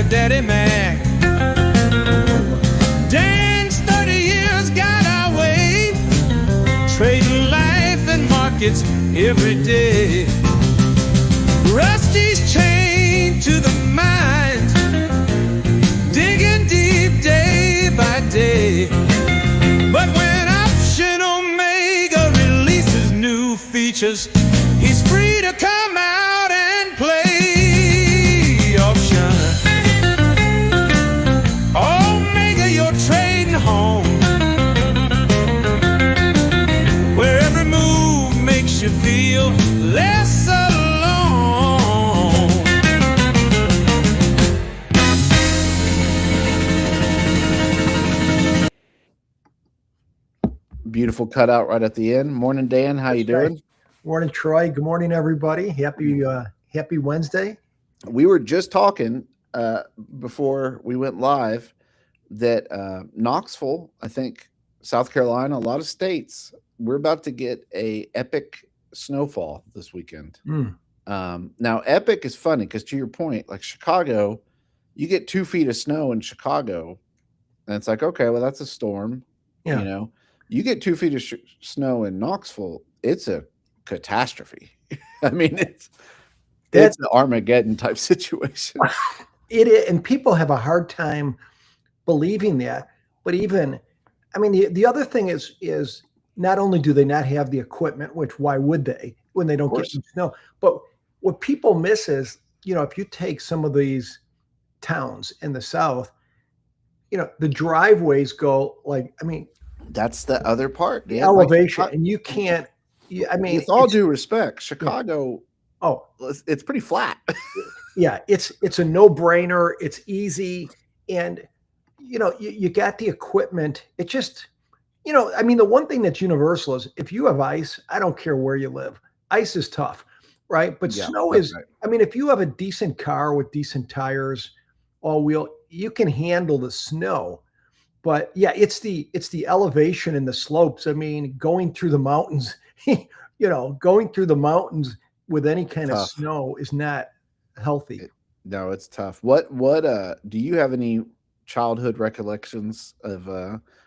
Daddy Mac. Dan's 30 years got our way, trading life and markets every day. Rusty's chained to the mines, digging deep day by day. But when Option Omega releases new features, he's free to come out and play. Option Omega, you're trading home, where every move makes you feel less alone. Beautiful cutout right at the end. Morning, Dan. How you doing? Morning, Troy. Good morning, everybody. Happy Wednesday. We were just talking before we went live that Knoxville, I think South Carolina, a lot of states, we're about to get a epic snowfall this weekend. Now, epic is funny because, to your point, like Chicago, you get 2 feet of snow in Chicago, and it's like, okay, well, that's a storm. Yeah. You know, you get 2 feet of snow in Knoxville, it's a catastrophe. I mean, it's an Armageddon type situation. It is, and people have a hard time believing that. But even, I mean, the other thing is not only do they not have the equipment, which why would they when they don't get some snow? But what people miss is, you know, if you take some of these towns in the South, you know, the driveways go like, I mean, that's the other part. The elevation, and you can't. I mean, with all due respect, Chicago. Oh, it's pretty flat. Yeah, it's a no-brainer. It's easy, and you know, you got the equipment. It just, you know, I mean, the one thing that's universal is if you have ice, I don't care where you live. Ice is tough, right? But snow is. Right. I mean, if you have a decent car with decent tires, all-wheel, you can handle the snow. But yeah, it's the elevation and the slopes. I mean, going through the mountains, you know, going through the mountains with any kind of snow is not healthy. No, it's tough. What do you have any childhood recollections of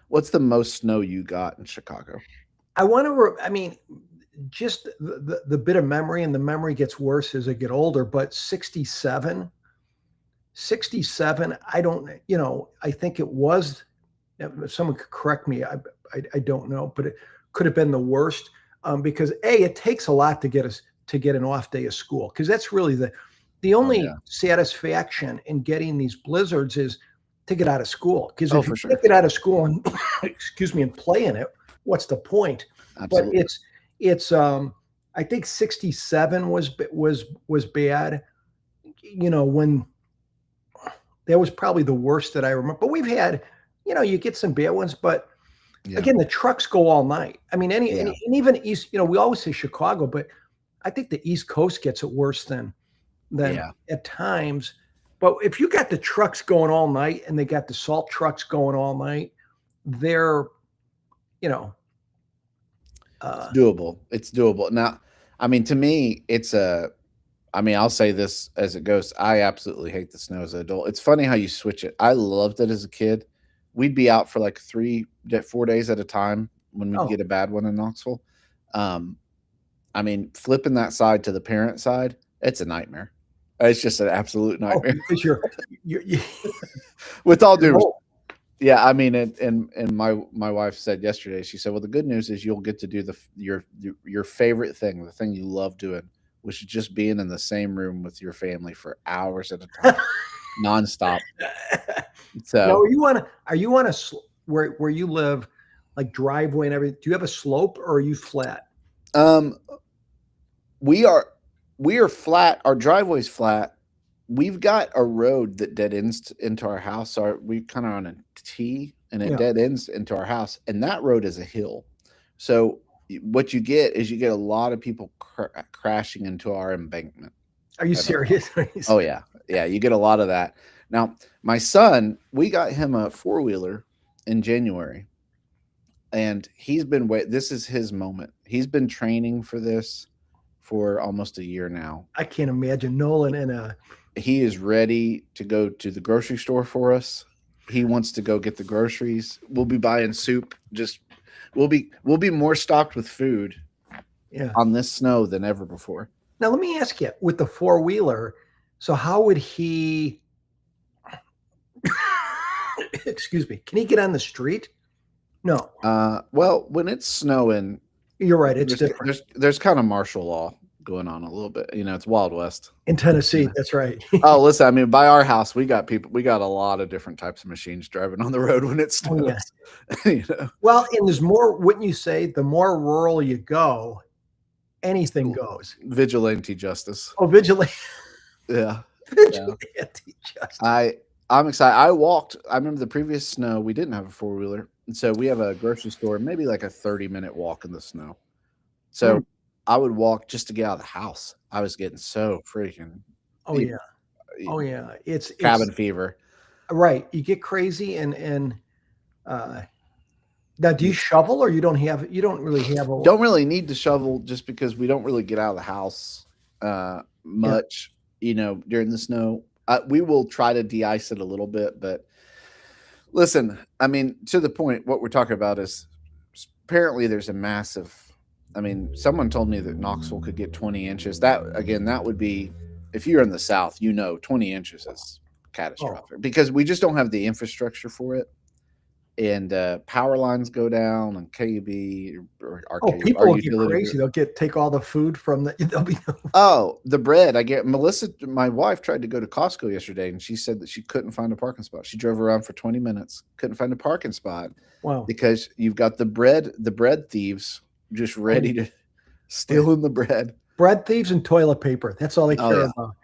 what's the most snow you got in Chicago? I want to, I mean, just the bit of memory, and the memory gets worse as I get older, but 67, I don't, you know, I think it was, if someone could correct me, I don't know, but it could have been the worst because it takes a lot to get an off day of school, because that's really the only satisfaction in getting these blizzards is to get out of school. Because if you can't get out of school and excuse me, and play in it, what's the point? Absolutely. But it's I think 67 was bad. You know, when that was probably the worst that I remember. But we've had, you know, you get some bad ones, but again, the trucks go all night. I mean, and even East, you know, we always say Chicago, but I think the East Coast gets it worse than at times. But if you got the trucks going all night and they got the salt trucks going all night, they're, you know, it's doable. It's doable. Now, I mean, to me, I'll say this as it goes. I absolutely hate the snow as an adult. It's funny how you switch it. I loved it as a kid. We'd be out for like 4 days at a time when we'd get a bad one in Knoxville. I mean, flipping that side to the parent side, it's a nightmare. It's just an absolute nightmare. Because you're with all due respect. Yeah, I mean, and my wife said yesterday, she said, well, the good news is you'll get to do your favorite thing, the thing you love doing, which is just being in the same room with your family for hours at a time, nonstop. So, now, are you on a where you live, like driveway and everything? Do you have a slope or are you flat? We are flat. Our driveway's flat. We've got a road that dead ends into our house. We kind of on a T, and it dead ends into our house, and that road is a hill. So what you get is a lot of people crashing into our embankment. Are you serious? Oh yeah. You get a lot of that. Now, my son, we got him a 4-wheeler in January, and this is his moment. He's been training for this for almost a year now. I can't imagine Nolan in a he is ready to go to the grocery store for us. He wants to go get the groceries. We'll be buying soup. We'll be more stocked with food on this snow than ever before. Now let me ask you, with the 4-wheeler, so how would he excuse me, can he get on the street? No. Well, when it's snowing, you're right, it's different. There's kind of martial law going on a little bit. It's Wild West in Tennessee. That's right. Oh, listen, I mean, by our house, we got a lot of different types of machines driving on the road when it snows. Oh, yeah. Well, and there's more, wouldn't you say, the more rural you go, anything goes. Vigilante justice. Oh, vigilante. Yeah. Vigilante justice. I'm excited. I remember the previous snow, we didn't have a 4-wheeler. And so we have a grocery store, maybe like a 30-minute walk in the snow. So I would walk just to get out of the house. I was getting so freaking. Oh yeah. Oh yeah. It's cabin fever. Right. You get crazy and now do you shovel or you don't really have a don't really need to shovel just because we don't really get out of the house much, during the snow. We will try to de-ice it a little bit, but listen, I mean, to the point, what we're talking about is apparently there's a massive, someone told me that Knoxville could get 20 inches. That would be, if you're in the South, 20 inches is catastrophic because we just don't have the infrastructure for it. And power lines go down and KUB or people will get crazy. They'll take all the food from the bread. Melissa, my wife, tried to go to Costco yesterday and she said that she couldn't find a parking spot. She drove around for 20 minutes, couldn't find a parking spot. Wow. Because you've got the bread thieves just ready to steal in the bread. Bread thieves and toilet paper. That's all they care about.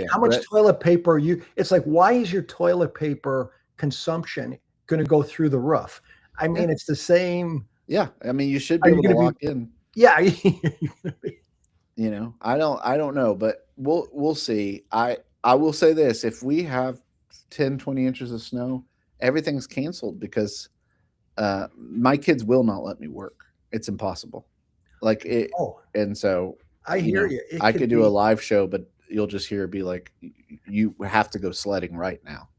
How much toilet paper it's like, why is your toilet paper consumption going to go through the roof? I mean, it's the same. Yeah. I mean, you should be able to lock in. Yeah. I don't know, but we'll see. I will say this, if we have 10, 20 inches of snow, everything's canceled because my kids will not let me work. It's impossible. And so I hear you. I could do a live show, but you'll just hear it be like, you have to go sledding right now.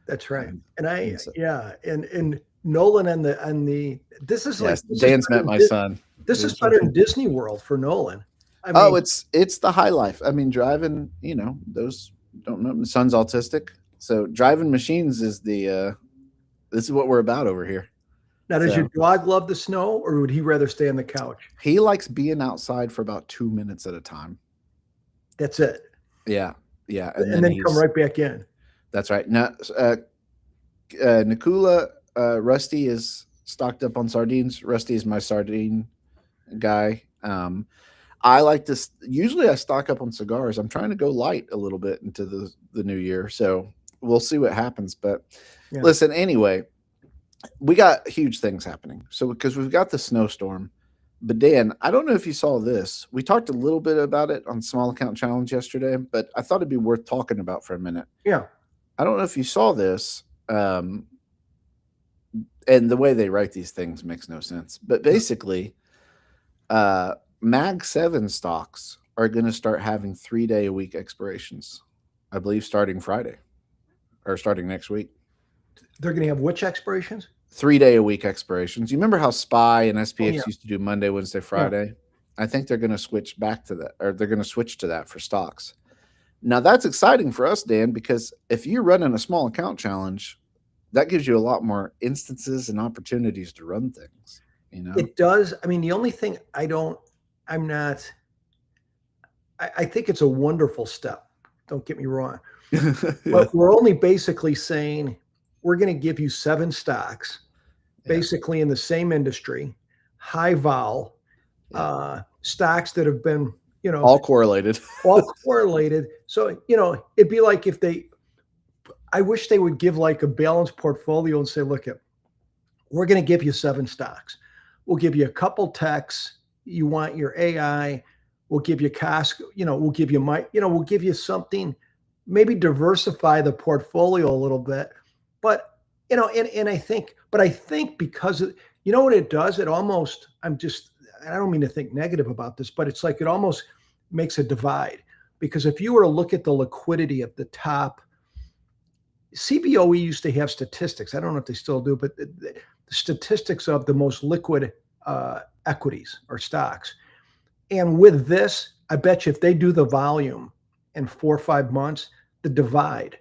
That's right. And Nolan and the this is like Dan's met my son. This is better than Disney World for Nolan. It's the high life. I mean, driving, those don't know, my son's autistic. So driving machines is this is what we're about over here. Now, does your dog love the snow or would he rather stay on the couch? He likes being outside for about 2 minutes at a time. That's it. Yeah. Yeah. And then come right back in. That's right. Now, Nikula, Rusty is stocked up on sardines. Rusty is my sardine guy. I like to, usually I stock up on cigars. I'm trying to go light a little bit into the new year. So we'll see what happens. But listen, anyway, we got huge things happening. So because we've got the snowstorm. But Dan, I don't know if you saw this. We talked a little bit about it on Small Account Challenge yesterday, but I thought it'd be worth talking about for a minute. Yeah. I don't know if you saw this, and the way they write these things makes no sense. But basically, Mag 7 stocks are going to start having 3-day-a-week expirations, I believe, starting Friday or starting next week. They're going to have which expirations? 3-day-a-week expirations. You remember how SPY and SPX used to do Monday, Wednesday, Friday? Yeah. I think they're going to switch back to that, or they're going to switch to that for stocks. Now, that's exciting for us, Dan, because if you're running a small account challenge, that gives you a lot more instances and opportunities to run things. It does. I mean, the only thing I think it's a wonderful step. Don't get me wrong. But we're only basically saying we're going to give you 7 stocks, basically in the same industry, high vol, stocks that have been, all correlated. So, it'd be like I wish they would give like a balanced portfolio and say, look, we're going to give you 7 stocks. We'll give you a couple techs. You want your AI. We'll give you Costco, we'll give you we'll give you something, maybe diversify the portfolio a little bit. But, I think because what it does, it almost, I don't mean to think negative about this, but it's like it almost makes a divide. because if you were to look at the liquidity of the top, CBOE used to have statistics. I don't know if they still do, but the statistics of the most liquid equities or stocks. And with this, I bet you if they do the volume in 4 or 5 months, the divide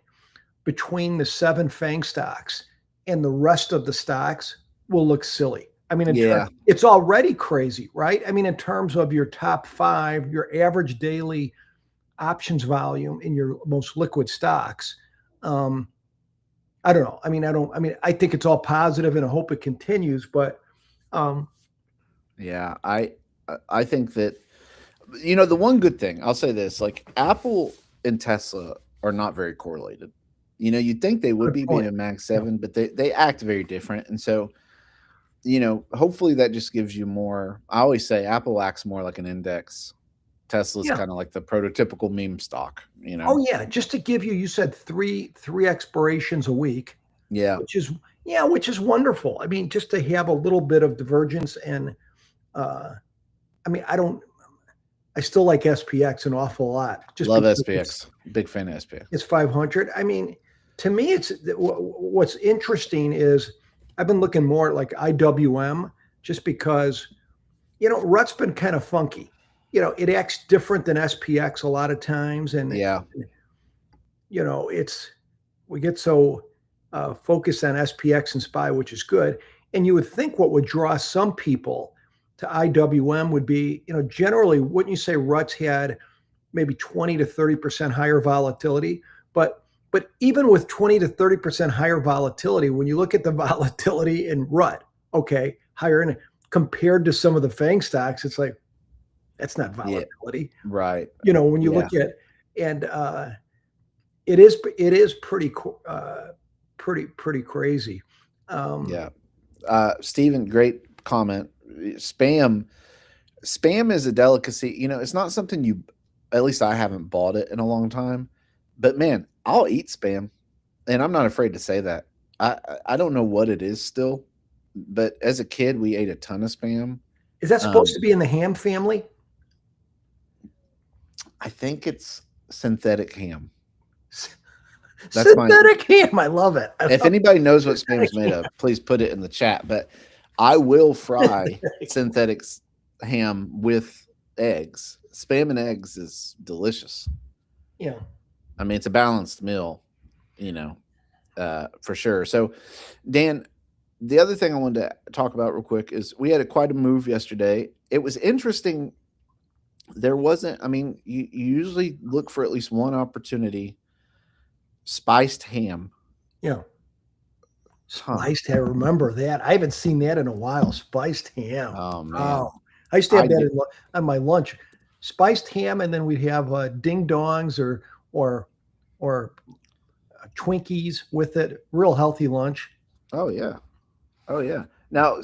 between the 7 FANG stocks and the rest of the stocks will look silly. I mean, it's already crazy, right? I mean, in terms of your top 5, your average daily options volume in your most liquid stocks. I don't know. I mean, I think it's all positive and I hope it continues, but yeah, I think that, the one good thing, I'll say this, like Apple and Tesla are not very correlated. You'd think they would be being a Mag 7, but they act very different. And so, hopefully that just gives you more. I always say Apple acts more like an index. Tesla's kind of like the prototypical meme stock, Oh yeah, just to give you, you said three expirations a week. Yeah. Which is wonderful. I mean, just to have a little bit of divergence and I mean, I still like SPX an awful lot. Just love SPX. Big fan of SPX. It's 500. I mean, to me, what's interesting is I've been looking more at like IWM just because, Rut's been kind of funky. It acts different than SPX a lot of times. And, we get so focused on SPX and SPY, which is good. And you would think what would draw some people to IWM would be, generally, wouldn't you say Rut's had maybe 20 to 30% higher volatility? But even with 20 to 30% higher volatility, when you look at the volatility in Rut, okay, higher in compared to some of the FANG stocks, it's like, that's not volatility. Yeah, right. When you look at, and it is pretty crazy. Stephen, great comment. Spam is a delicacy. It's not something at least I haven't bought it in a long time, but man, I'll eat spam, and I'm not afraid to say that. I don't know what it is still, but as a kid, we ate a ton of spam. Is that supposed to be in the ham family? I think it's synthetic ham. Synthetic ham. I love it. If anybody knows what spam is made of, please put it in the chat. But I will fry synthetic ham with eggs. Spam and eggs is delicious. Yeah. I mean, it's a balanced meal, for sure. So, Dan, the other thing I wanted to talk about real quick is we had quite a move yesterday. It was interesting. There wasn't, you usually look for at least one opportunity. Spiced ham. Yeah. Spiced ham. Remember that? I haven't seen that in a while. Spiced ham. Oh, man. I used to have that on my lunch. Spiced ham, and then we'd have ding dongs or Twinkies with it. Real healthy lunch. Oh, yeah. Now,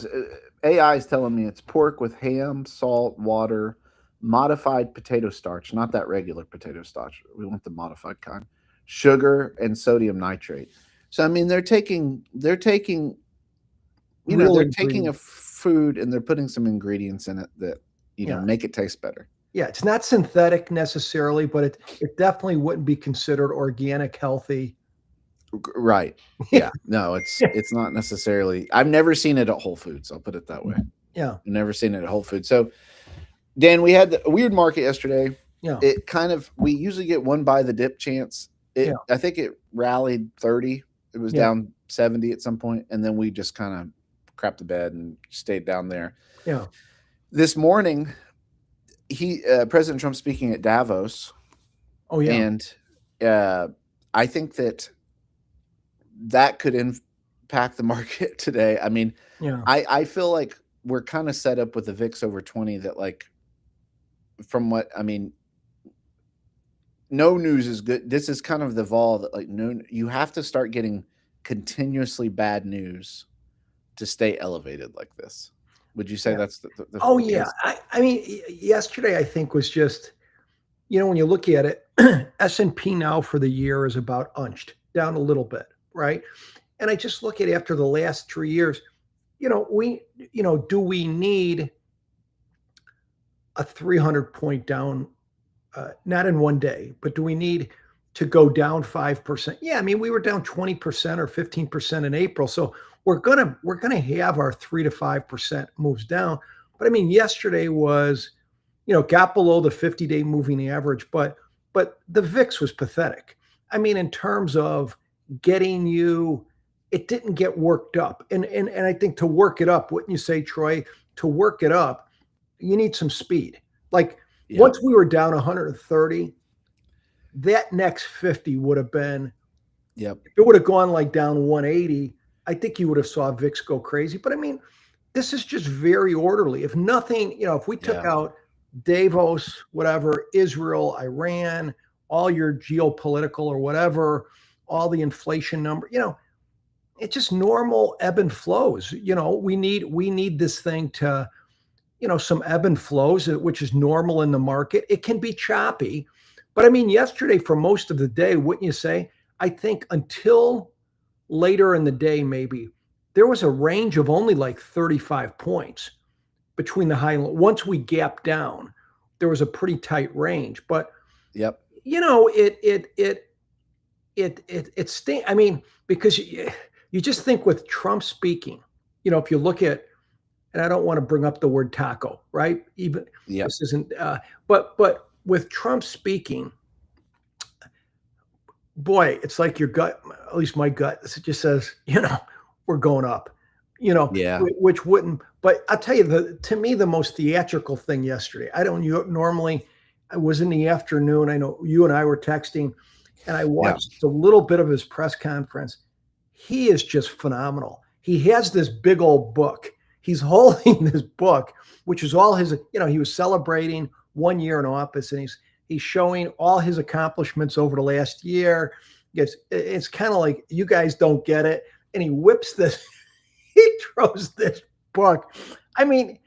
AI is telling me it's pork with ham, salt, water, modified potato starch, not that regular potato starch. We want the modified kind. Sugar and sodium nitrate. So they're taking a food and they're putting some ingredients in it that make it taste better. Yeah, it's not synthetic necessarily, but it definitely wouldn't be considered organic, healthy. Right. Yeah. No, it's not necessarily. I've never seen it at Whole Foods. I'll put it that way. Yeah. I've never seen it at Whole Foods. So, Dan, we had a weird market yesterday. Yeah. We usually get one by the dip chance. I think it rallied 30. It was down 70 at some point, and then we just kind of crapped the bed and stayed down there. Yeah. This morning, President Trump speaking at Davos. Oh yeah. And I think that could impact the market today. I feel like we're kind of set up with the VIX over 20 that from what no news is good. This is kind of the vol that you have to start getting continuously bad news to stay elevated like this. Would you say that's the Oh yeah. Yesterday I think was just, when you look at it, S&P now for the year is about unched down a little bit, right? And I just look at after the last 3 years, do we need a 300 point down not in one day, but do we need to go down 5%? Yeah, I mean, we were down 20% or 15% in April. So we're gonna have our 3 to 5% moves down. But I mean, yesterday was, got below the 50-day moving average, but the VIX was pathetic. I mean, in terms of getting you, it didn't get worked up. And I think to work it up, wouldn't you say, Troy, to work it up, you need some speed. Like once we were down 130, that next 50 would have been, if it would have gone like down 180, I think you would have saw VIX go crazy. But I mean, this is just very orderly. If nothing, if we took out Davos, whatever, Israel, Iran, all your geopolitical or whatever, all the inflation number, it's just normal ebb and flows. We need this thing to, some ebb and flows, which is normal in the market. It can be choppy. But I mean, yesterday for most of the day, wouldn't you say, I think until later in the day, maybe there was a range of only like 35 points between the high and low. Once we gapped down, there was a pretty tight range. But it I mean, because you just think with Trump speaking, if you look at, and I don't want to bring up the word taco, right? Even this isn't, but with Trump speaking, boy, it's like your gut, at least my gut, it just says, we're going up, which wouldn't, but I'll tell you, to me, the most theatrical thing yesterday, normally, I was in the afternoon, I know you and I were texting, and I watched a little bit of his press conference. He is just phenomenal. He has this big old book. He's holding this book, which is all his, he was celebrating 1 year in office, and he's showing all his accomplishments over the last year. It's kind of like, you guys don't get it. And he whips this, he throws this book. I mean,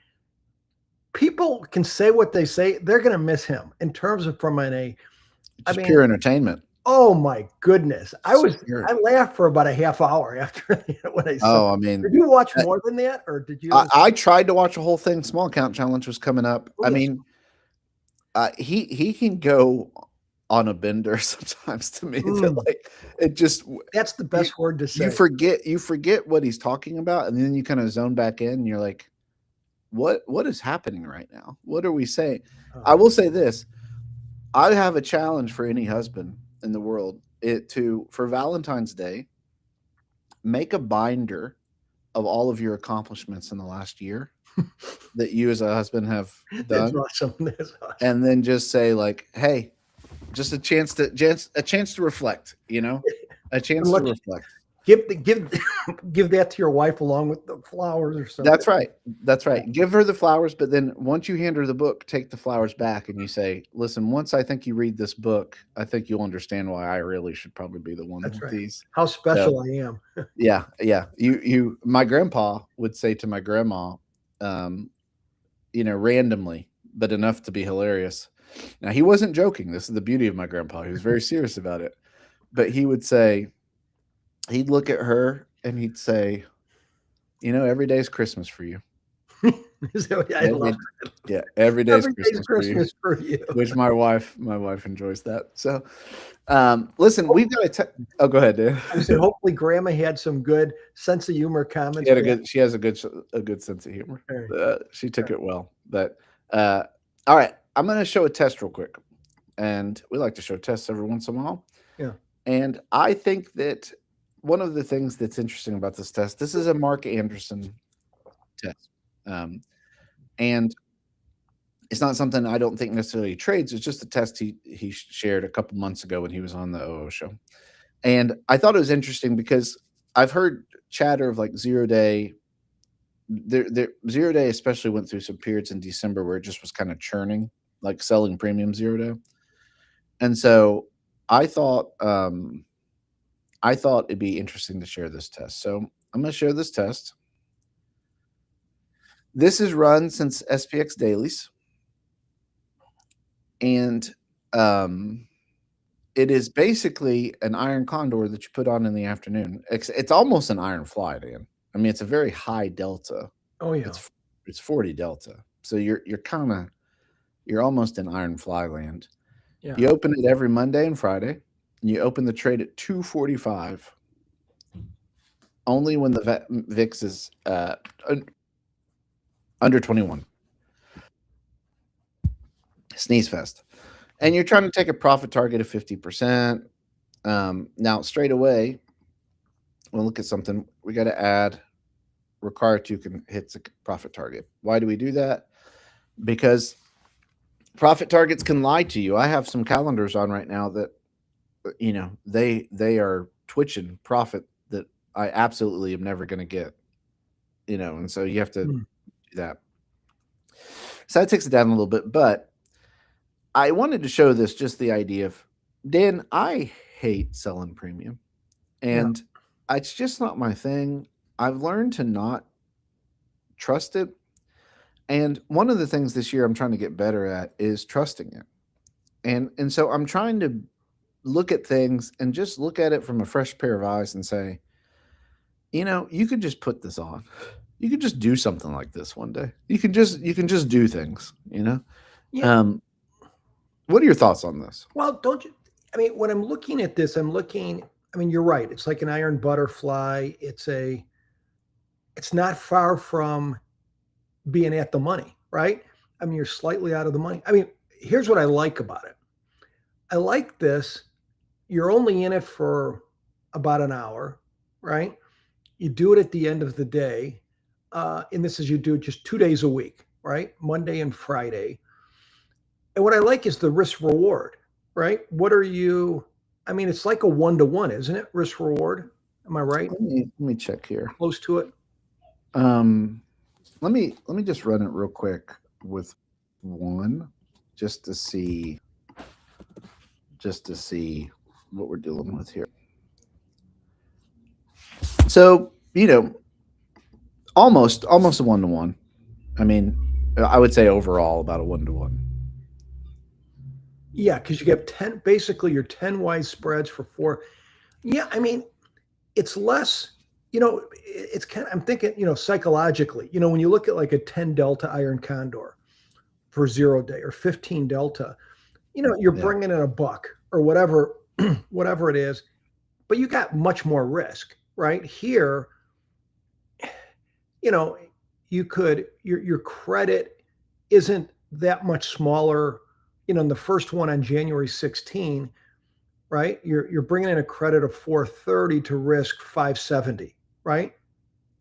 people can say what they say. They're going to miss him in terms of pure entertainment. Oh my goodness. I laughed for about a half hour after when I saw. I mean, did you watch more than that, or did you? I tried to watch a whole thing. Small Count Challenge was coming up. I mean, he can go on a bender sometimes to me. That's the best word to say. You forget what he's talking about, and then you kind of zone back in, and you're like, what is happening right now? What are we saying? I will say this. I have a challenge for any husband in the world for Valentine's Day, make a binder of all of your accomplishments in the last year that you as a husband have done. That's awesome. And then just say like, hey, just a chance to reflect, a chance to reflect. Give that to your wife along with the flowers or something. That's right. Give her the flowers, but then once you hand her the book, take the flowers back and you say, listen, once I think you read this book, I think you'll understand why I really should probably be the one with these. How special I am. Yeah. My grandpa would say to my grandma, randomly, but enough to be hilarious. Now, he wasn't joking. This is the beauty of my grandpa. He was very serious about it. But he would say, he'd look at her and he'd say, every day's Christmas for you. Every day's Christmas for you. Which my wife enjoys that. So, listen, we've got go ahead, Dan. I said, hopefully Grandma had some good sense of humor comments. She has a good sense of humor. She took it well. But all right, I'm going to show a test real quick, and we like to show tests every once in a while. Yeah. And I think that one of the things that's interesting about this test, this is a Mark Anderson test. And it's not something I don't think necessarily trades. It's just a test he shared a couple months ago when he was on the OO show. And I thought it was interesting because I've heard chatter of like 0 day. 0 day especially went through some periods in December where it just was kind of churning, like selling premium 0 day. And so I thought it'd be interesting to share this test. So I'm going to share this test. This is run since SPX dailies. And it is basically an iron condor that you put on in the afternoon. It's almost an iron fly, Dan. I mean, it's a very high delta. Oh yeah. It's 40 delta. So you're almost in iron fly land. Yeah. You open it every Monday and Friday. And you open the trade at 245. Only when the VIX is under 21. Sneeze fest. And you're trying to take a profit target of 50%. Now, straight away, we'll look at something. We got to add require to can hit the profit target. Why do we do that? Because profit targets can lie to you. I have some calendars on right now that, you know, they are twitching profit that I absolutely am never going to get, you know, and so you have to do that. So that takes it down a little bit, but I wanted to show this, just the idea of, Dan, I hate selling premium, and it's just not my thing. I've learned to not trust it. And one of the things this year I'm trying to get better at is trusting it. And so I'm trying to look at things and just look at it from a fresh pair of eyes and say, you know, you could just put this on. You could just do something like this one day. You can just do things, you know? Yeah. What are your thoughts on this? Well, don't you, I mean, when I'm looking at this, you're right. It's like an iron butterfly. It's not far from being at the money, right? I mean, you're slightly out of the money. I mean, here's what I like about it. I like this. You're only in it for about an hour, right? You do it at the end of the day. And this is, you do it just 2 days a week, right? Monday and Friday. And what I like is the risk reward, right? It's like a 1-to-1, isn't it? Risk reward. Am I right? Let me check here. Close to it. Let me just run it real quick with one, just to see what we're dealing with here. So, you know, almost a 1-to-1. I mean, I would say overall about a 1-to-1. Yeah, because you get 10, basically your 10 wide spreads for 4. Yeah, I mean, it's less, you know, it's kind of, I'm thinking, you know, psychologically, you know, when you look at like a 10 delta iron condor for 0 day or 15 delta, you know, you're bringing in $1 or whatever, whatever it is, but you got much more risk, right? Here, you know, you could, your credit isn't that much smaller. You know, in the first one on January 16, right? You're bringing in a credit of 430 to risk 570, right?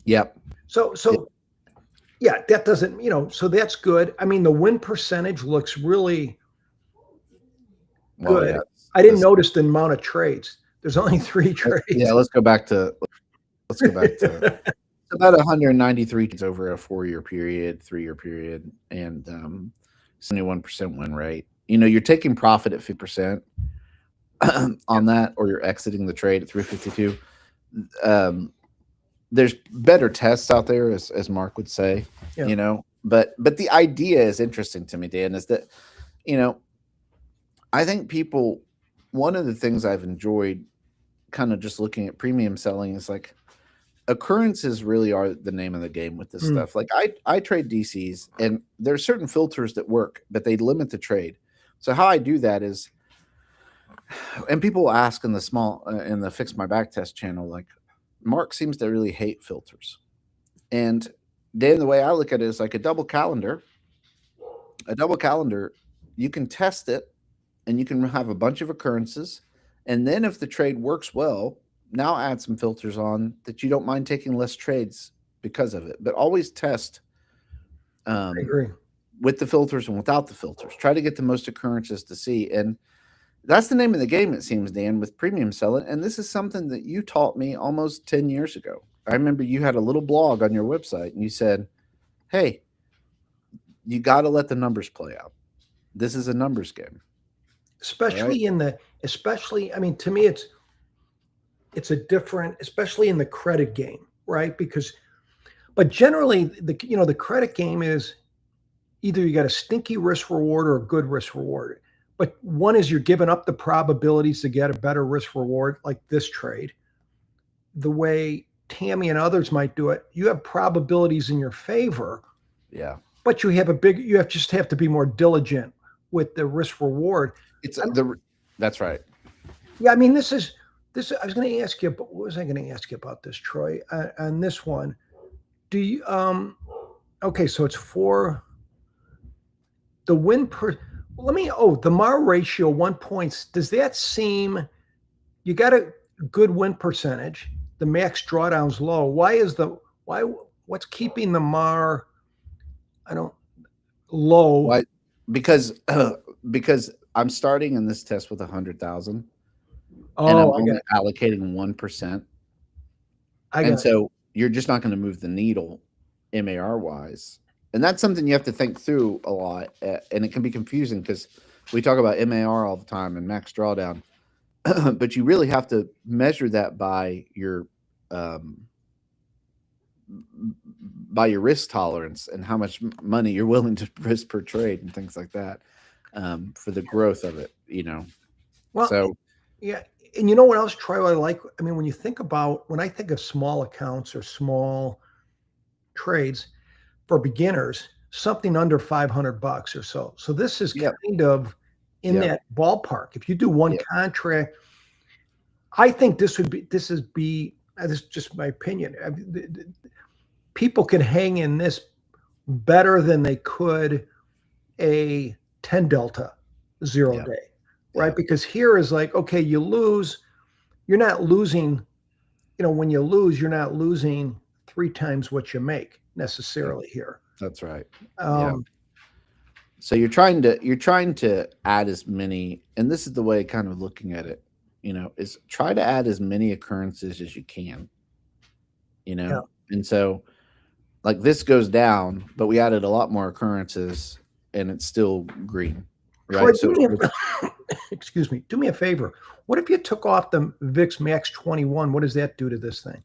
Yep. So yeah, that doesn't, you know, so that's good. I mean, the win percentage looks really good. Yeah, I didn't notice the amount of trades. There's only 3 trades. Yeah, let's go back to about 193 trades over a 4-year period, 3-year period, and 71% win rate. You know, you're taking profit at 50% on that, or you're exiting the trade at 352. There's better tests out there, as Mark would say, you know, but the idea is interesting to me, Dan, is that, you know, I think people, one of the things I've enjoyed kind of just looking at premium selling is like, occurrences really are the name of the game with this stuff. Like I trade DCs, and there's certain filters that work, but they limit the trade. So how I do that is, and people ask in the Fix My Back Test channel, like, Mark seems to really hate filters. And Dan, the way I look at it is like a double calendar. A double calendar, you can test it and you can have a bunch of occurrences. And then if the trade works well, now add some filters on that you don't mind taking less trades because of it. But always test I agree. With the filters and without the filters. Try to get the most occurrences to see. And that's the name of the game, it seems, Dan, with premium selling. And this is something that you taught me almost 10 years ago. I remember you had a little blog on your website and you said, hey, you got to let the numbers play out. This is a numbers game. Especially I mean, to me, it's a different, especially in the credit game, right? But generally the credit game is either you got a stinky risk reward or a good risk reward. But one is you're giving up the probabilities to get a better risk reward, like this trade. The way Tammy and others might do it, you have probabilities in your favor. Yeah. But you just have to be more diligent with the risk reward. That's right. Yeah, I mean, this. I was going to ask you, but what was I going to ask you about this, Troy? On this one, do you? Okay, so it's for the win per. The MAR ratio 1 point. Does that seem? You got a good win percentage. The max drawdown's low. What's keeping the MAR? Low. Why? Because I'm starting in this test with 100,000. And I'm only allocating 1%. And so you're just not going to move the needle MAR wise. And that's something you have to think through a lot. And it can be confusing because we talk about MAR all the time and max drawdown, but you really have to measure that by your risk tolerance and how much money you're willing to risk per trade and things like that, for the growth of it, Well, so yeah. And you know what else, Troy, I like? I mean, when I think of small accounts or small trades for beginners, something under $500 or so. So this is kind of in that ballpark. If you do one contract, I think this is just my opinion. People can hang in this better than they could a 10 delta 0 day. Right. Because here is like, okay, you lose, you're not losing, when you lose, you're not losing 3 times what you make necessarily here. That's right. So you're trying to add as many, and this is the way kind of looking at it, is try to add as many occurrences as you can, and so like this goes down, but we added a lot more occurrences and it's still green. Right. Troy, excuse me. Do me a favor. What if you took off the VIX Max 21? What does that do to this thing?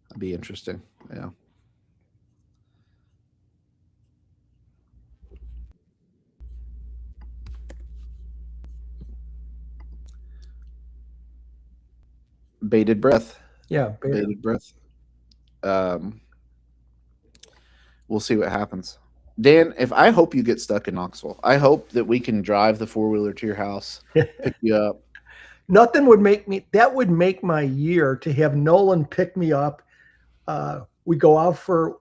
That'd be interesting. Yeah. Bated breath. Yeah. Bated breath. We'll see what happens. Dan, I hope you get stuck in Knoxville. I hope that we can drive the 4-wheeler to your house, pick you up. Nothing would that would make my year to have Nolan pick me up. We go out for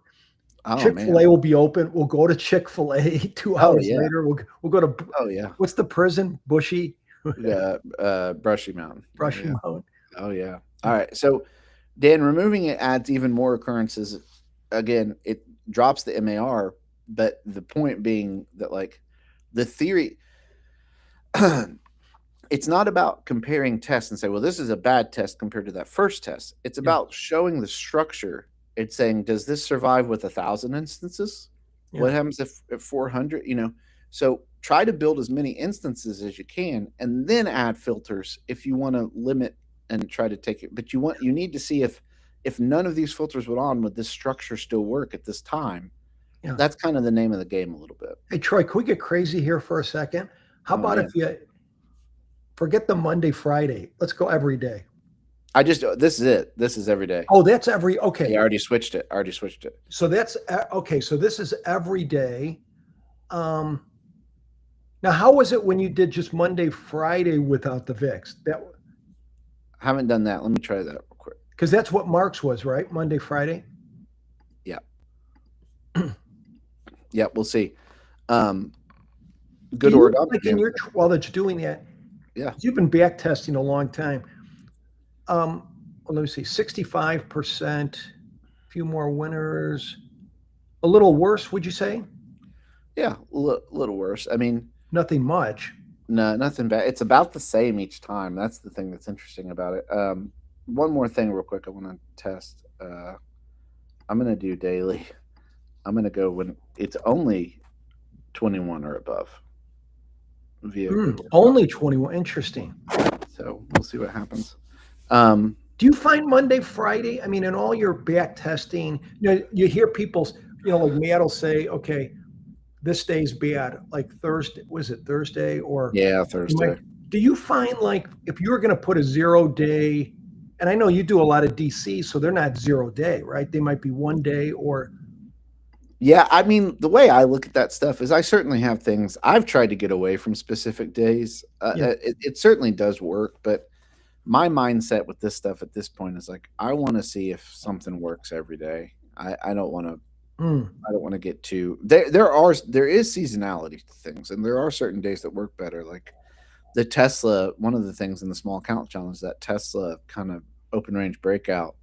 Chick-fil-A will be open. We'll go to Chick-fil-A 2 hours later. We'll go to, what's the prison? Bushy? Brushy Mountain. Mountain. Oh yeah. All right. So Dan, removing it adds even more occurrences. Again, it drops the MAR. But the point being that, like, the theory, it's not about comparing tests and say, well, this is a bad test compared to that first test. It's about showing the structure. It's saying, does this survive with 1,000 instances? Yeah. What happens if 400? So try to build as many instances as you can, and then add filters if you want to limit and try to take it. But you need to see if none of these filters went on, would this structure still work at this time? Yeah. That's kind of the name of the game a little bit. Hey, Troy, can we get crazy here for a second? How about if you forget the Monday, Friday? Let's go every day. This is it. This is every day. Oh, that's okay. Yeah, I already switched it. So that's okay. So this is every day. Now, how was it when you did just Monday, Friday without the VIX? I haven't done that. Let me try that real quick. Because that's what Mark's was, right? Monday, Friday. Yeah. Yeah, we'll see. Good order. While that you're doing that, you've been back testing a long time. Well, let me see, 65%, a few more winners, a little worse, would you say? Yeah, a little worse. I mean, nothing much. No, nothing bad. It's about the same each time. That's the thing that's interesting about it. One more thing real quick I want to test. I'm going to do daily. I'm going to go when it's only 21 or above. Only 21. Interesting. So we'll see what happens. Do you find Monday, Friday? I mean, in all your back testing, you hear people, like Matt will say, okay, this day's bad. Like Thursday, was it Thursday or? Yeah, Thursday. Do you find like if you were going to put a 0 day, and I know you do a lot of DC, so they're not 0 day, right? They might be 1 day or. Yeah, I mean, the way I look at that stuff is I certainly have things I've tried to get away from specific days. Yeah. It certainly does work, but my mindset with this stuff at this point is like I want to see if something works every day. I don't want to Mm. I don't want to get too there is seasonality to things, and there are certain days that work better. Like the Tesla, one of the things in the small account challenge, that Tesla kind of open range breakout,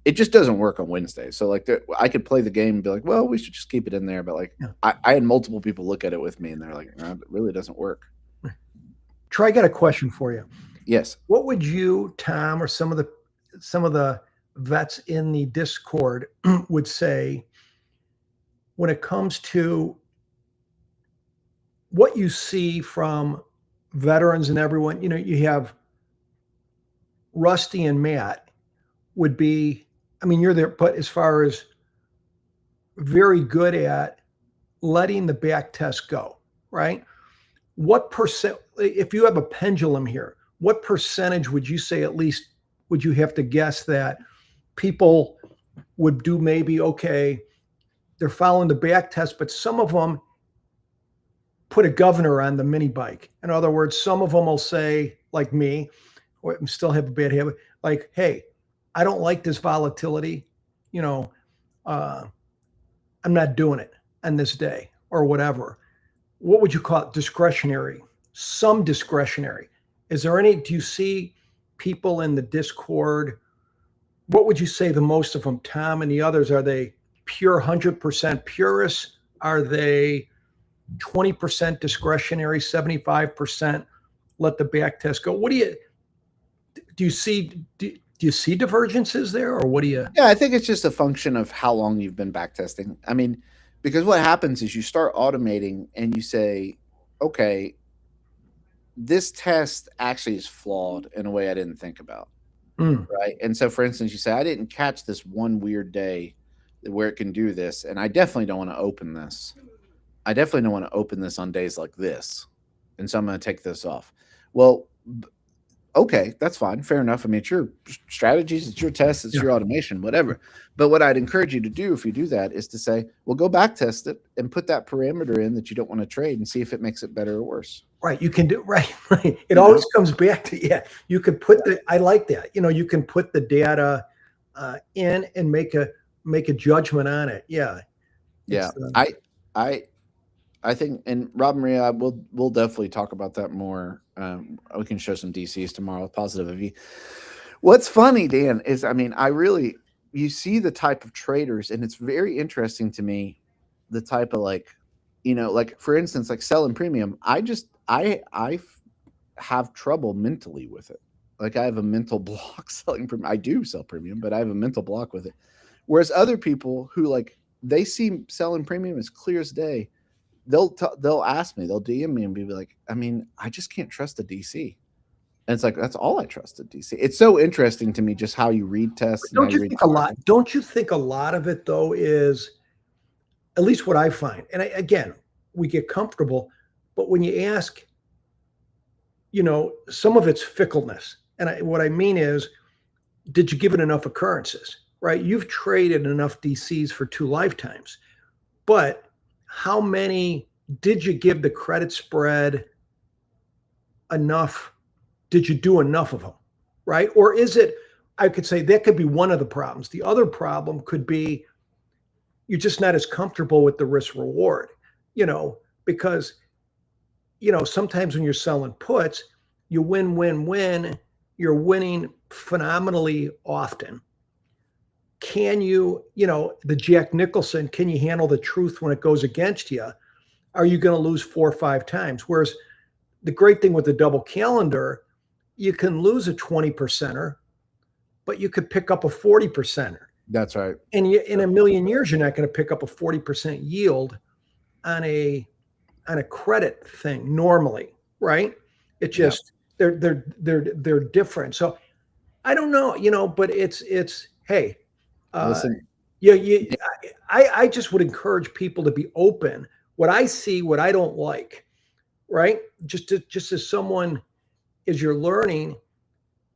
it just doesn't work on Wednesday. So like I could play the game and be like, well, we should just keep it in there. But like Yeah. I had multiple people look at it with me and they're like, no, it really doesn't work. Troy, I got a question for you. Yes. What would you, Tom, or some of the vets in the Discord would say when it comes to what you see from veterans and everyone? You know, you have Rusty and Matt would be, I mean, you're there, but as far as very good at letting the back test go, right? What percent, if you have a pendulum here, what percentage would you say at least would you have to guess that people would do maybe, okay, they're following the back test, but some of them put a governor on the mini bike. In other words, some of them will say, like me, or still have a bad habit, like, hey, I don't like this volatility. You know, I'm not doing it on this day or whatever. What would you call it? Discretionary, some discretionary. Is there any, do you see people in the Discord? What would you say the most of them, Tom, and the others? Are they pure 100% purists? Are they 20% discretionary, 75% let the back test go? What do you see? Do you see divergences there, or what do you? Yeah, I think it's just a function of how long you've been backtesting. I mean, because what happens is you start automating and you say, okay, this test actually is flawed in a way I didn't think about. Right. And so, for instance, you say, I didn't catch this one weird day where it can do this. And I definitely don't want to open this. I definitely don't want to open this on days like this. And so I'm going to take this off. Well, okay, that's fine. Fair enough. I mean, it's your strategies, it's your tests, it's your automation, whatever. But what I'd encourage you to do if you do that is to say, well, go back test it and put that parameter in that you don't want to trade and see if it makes it better or worse. Right. You can do right. It always comes back to, you could put I like that. You know, you can put the data in and make a judgment on it. Yeah. Yeah. I think, and Rob Maria, we'll definitely talk about that more. We can show some DCs tomorrow, positive of you. What's funny, Dan, is, I mean, you see the type of traders, and it's very interesting to me, the type of like, you know, like for instance, like selling premium. I have trouble mentally with it. Like I have a mental block selling premium. I do sell premium, but I have a mental block with it. Whereas other people who like, they see selling premium as clear as day. They'll ask me, they'll DM me and be like, I mean, I just can't trust the DC. And it's like, that's all I trust at DC. It's so interesting to me just how you read tests. Don't you think a lot of it though is, at least what I find, and again, we get comfortable, but when you ask, you know, some of it's fickleness. And what I mean is, did you give it enough occurrences, right? You've traded enough DCs for 2 lifetimes, but how many did you give the credit spread enough? Did you do enough of them, right? Or is it, I could say that could be one of the problems. The other problem could be you're just not as comfortable with the risk reward, you know, because, you know, sometimes when you're selling puts, you win, you're winning phenomenally often. Can you, you know, the Jack Nicholson, can you handle the truth when it goes against you? Are you going to lose 4 or 5 times? Whereas the great thing with the double calendar, you can lose a 20%er, but you could pick up a 40%er. That's right. And in a million years, you're not going to pick up a 40% yield on a credit thing normally, right? It just they're different. So I don't know, you know, but it's hey. Listen, I just would encourage people to be open. What I see, what I don't like, right? Just as someone, as you're learning,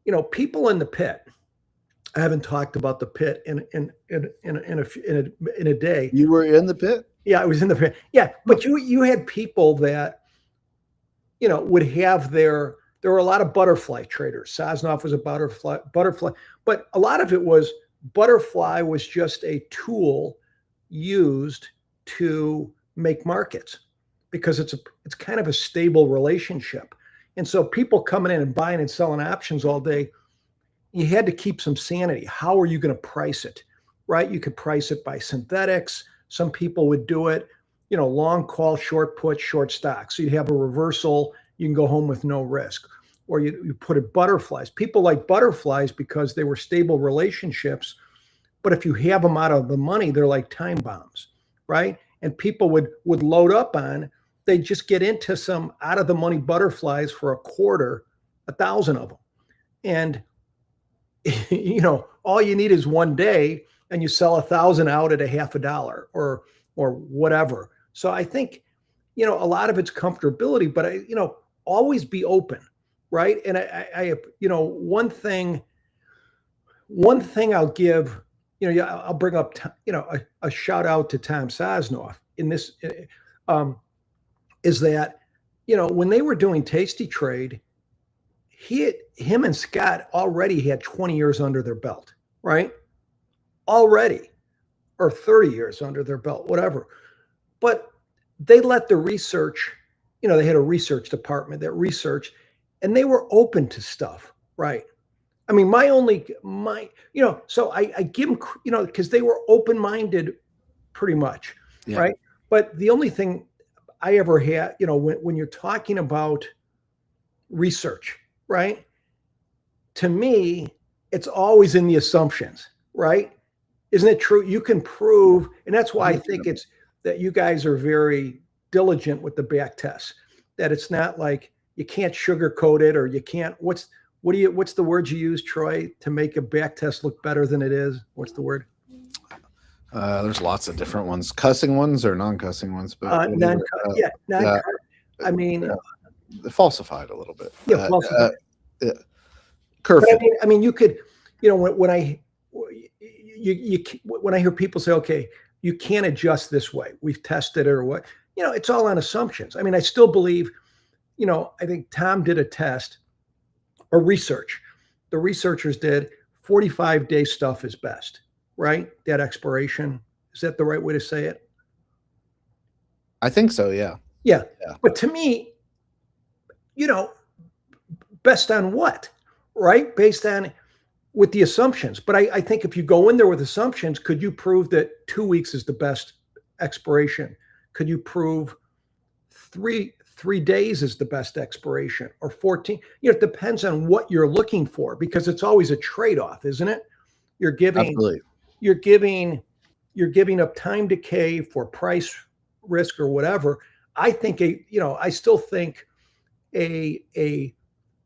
you know, people in the pit, I haven't talked about the pit in a day. You were in the pit? Yeah, I was in the pit. Yeah, but you had people that, would have there were a lot of butterfly traders. Sosnoff was a butterfly, but a lot of it was butterfly was just a tool used to make markets because it's kind of a stable relationship. And so people coming in and buying and selling options all day, you had to keep some sanity. How are you going to price it? Right? You could price it by synthetics. Some people would do it, long call, short put, short stock. So you'd have a reversal, you can go home with no risk. Or you put it butterflies. People like butterflies because they were stable relationships. But if you have them out of the money, they're like time bombs, right? And people would load up on, they just get into some out of the money butterflies for a quarter, 1,000 of them. And, all you need is one day and you sell 1,000 out at $0.50 or whatever. So I think, a lot of it's comfortability, but always be open, right? And I one thing I'll give, I'll bring up, a shout out to Tom Sosnoff in this, is that, when they were doing Tasty Trade, him and Scott already had 20 years under their belt, right? Already, or 30 years under their belt, whatever. But they let the research, they had a research department that researched, and they were open to stuff, right? I mean, so I give them, because they were open-minded pretty much, Yeah. right? But the only thing I ever had, when you're talking about research, right? To me, it's always in the assumptions, right? Isn't it true? You can prove, and that's why I think it's that you guys are very diligent with the back tests, that it's not like you can't sugarcoat it or you can't, what's the word you use, Troy, to make a back test look better than it is? What's the word? There's lots of different ones, cussing ones or non-cussing ones, but I mean, falsified a little bit. Yeah, falsified. Curve. I mean, you could, when I hear people say, okay, you can't adjust this way, we've tested it or what, it's all on assumptions. I mean, I still believe, I think Tom did a test or research. The researchers did 45-day stuff is best, right? That expiration. Is that the right way to say it? I think so. Yeah. Yeah. But to me, best on what, right? Based on with the assumptions. But I think if you go in there with assumptions, could you prove that 2 weeks is the best expiration? Could you prove three days is the best expiration or 14? It depends on what you're looking for, because it's always a trade-off, isn't it? You're giving up time decay for price risk or whatever. I think I still think a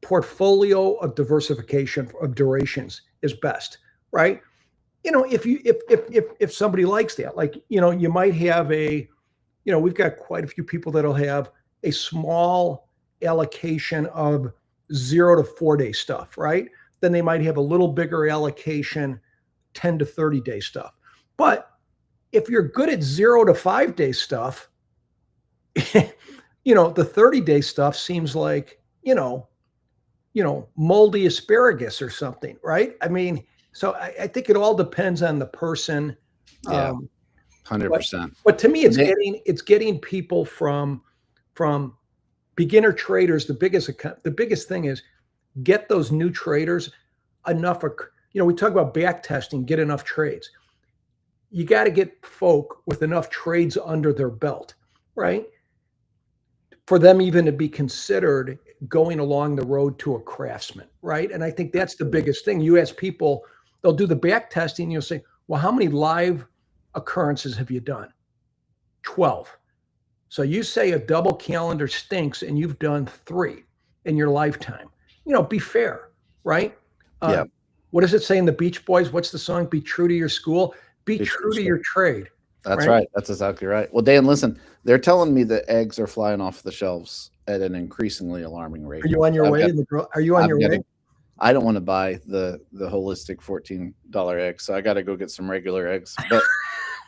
portfolio of diversification of durations is best, right? If somebody likes that, like, you might have we've got quite a few people that'll have a small allocation of 0 to 4 day stuff, right? Then they might have a little bigger allocation, 10 to 30 day stuff. But if you're good at 0 to 5 day stuff, the 30-day stuff seems like, moldy asparagus or something, right? I mean, so I think it all depends on the person. Yeah, 100%. But to me, it's getting people from beginner traders. The biggest thing is get those new traders enough. We talk about back testing, get enough trades. You got to get folk with enough trades under their belt, right? For them even to be considered going along the road to a craftsman, right? And I think that's the biggest thing. You ask people, they'll do the back testing, you'll say, well, how many live occurrences have you done? 12. So you say a double calendar stinks and you've done 3 in your lifetime. Be fair, right? Yeah. What does it say in the Beach Boys? What's the song? Be true to your school. Be true to your trade. That's right. That's exactly right. Well, Dan, listen, they're telling me that eggs are flying off the shelves at an increasingly alarming rate. Are you on your way? Are you on your way? I don't want to buy the holistic $14 eggs, so I got to go get some regular eggs. But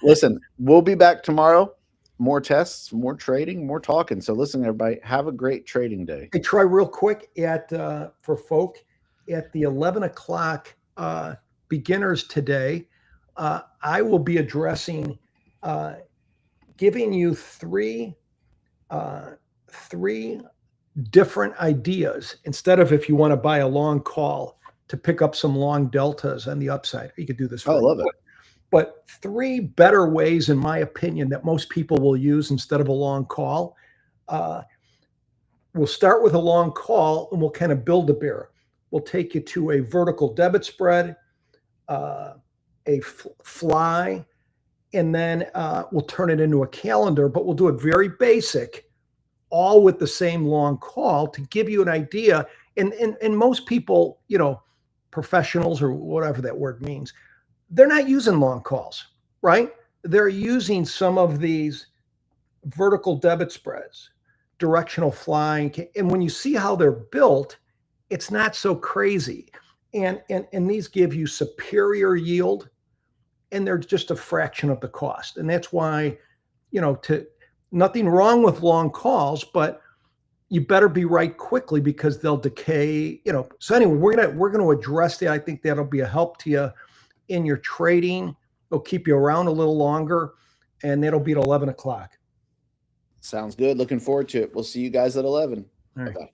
listen, we'll be back tomorrow. More tests, more trading, more talking. So listen, everybody, have a great trading day. Hey, try real quick at for folk at the 11 o'clock beginners today. I will be addressing giving you three different ideas instead of if you want to buy a long call to pick up some long deltas on the upside. You could do this. I love it. But three better ways, in my opinion, that most people will use instead of a long call. We'll start with a long call and we'll kind of build a bear. We'll take you to a vertical debit spread, a fly, and then we'll turn it into a calendar, but we'll do it very basic, all with the same long call to give you an idea. And most people, you know, professionals or whatever that word means, they're not using long calls, right? They're using some of these vertical debit spreads, directional flying. And when you see how they're built, it's not so crazy. And these give you superior yield, and they're just a fraction of the cost. And that's why, you know, nothing wrong with long calls, but you better be right quickly because they'll decay, you know. So anyway, we're gonna address that. I think that'll be a help to you in your trading. It'll keep you around a little longer, and it'll be at 11 o'clock. Sounds good. Looking forward to it. We'll see you guys at 11. All right. Bye-bye.